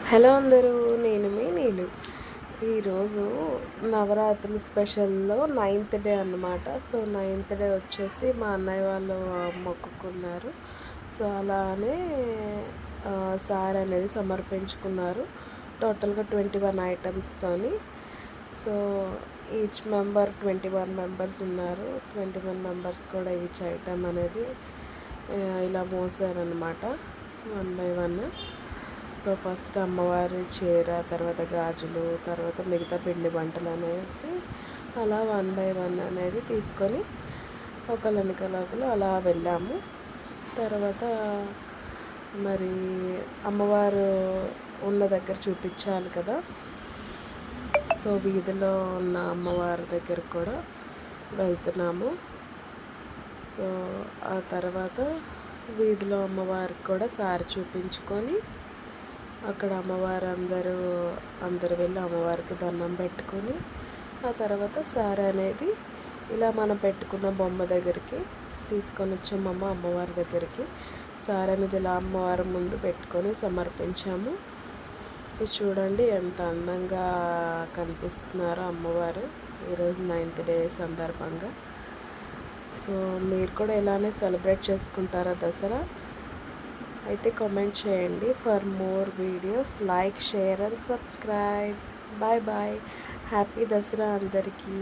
Hello అందరూ, నేను మీ నీలు. ఈరోజు నవరాత్రులు స్పెషల్లో 9th డే అన్నమాట. సో 9th డే వచ్చేసి మా అన్నయ్య వాళ్ళు మొక్కుకున్నారు. సో అలానే సారీ అనేది సమర్పించుకున్నారు. టోటల్గా 21 ఐటమ్స్తోని. సో ఈచ్ మెంబర్ 21 మెంబర్స్ ఉన్నారు. 21 మెంబర్స్ కూడా ఈచ్ ఐటమ్ అనేది ఇలా మోసారనమాట, 1 by 1. సో ఫస్ట్ అమ్మవారి చీర, తర్వాత గాజులు, తర్వాత మిగతా పిండి వంటలు అనేది అలా 1 by 1 అనేది తీసుకొని ఒకళ్ళనికలొకరు అలా వెళ్ళాము. తర్వాత మరి అమ్మవారు ఉన్న దగ్గర చూపించాలి కదా. సో వీధిలో ఉన్న అమ్మవారి దగ్గర కూడా వెళ్తున్నాము. సో ఆ తర్వాత వీధిలో అమ్మవారికి కూడా సారి చూపించుకొని అక్కడ అమ్మవారు అందరూ వెళ్ళి అమ్మవారికి దండం పెట్టుకొని ఆ తర్వాత సారీ అనేది ఇలా మనం పెట్టుకున్న బొమ్మ దగ్గరికి తీసుకొని వచ్చామమ్మ. అమ్మవారి దగ్గరికి సారీ అనేది ఇలా అమ్మవారి ముందు పెట్టుకొని సమర్పించాము. సో చూడండి ఎంత అందంగా కనిపిస్తున్నారో అమ్మవారు ఈరోజు 9th డే సందర్భంగా. సో మీరు కూడా ఇలానే సెలబ్రేట్ చేసుకుంటారా దసరా? అయితే కామెంట్ చేయండి. For more videos like, share and subscribe. Bye bye. Happy Dasara అందరికీ.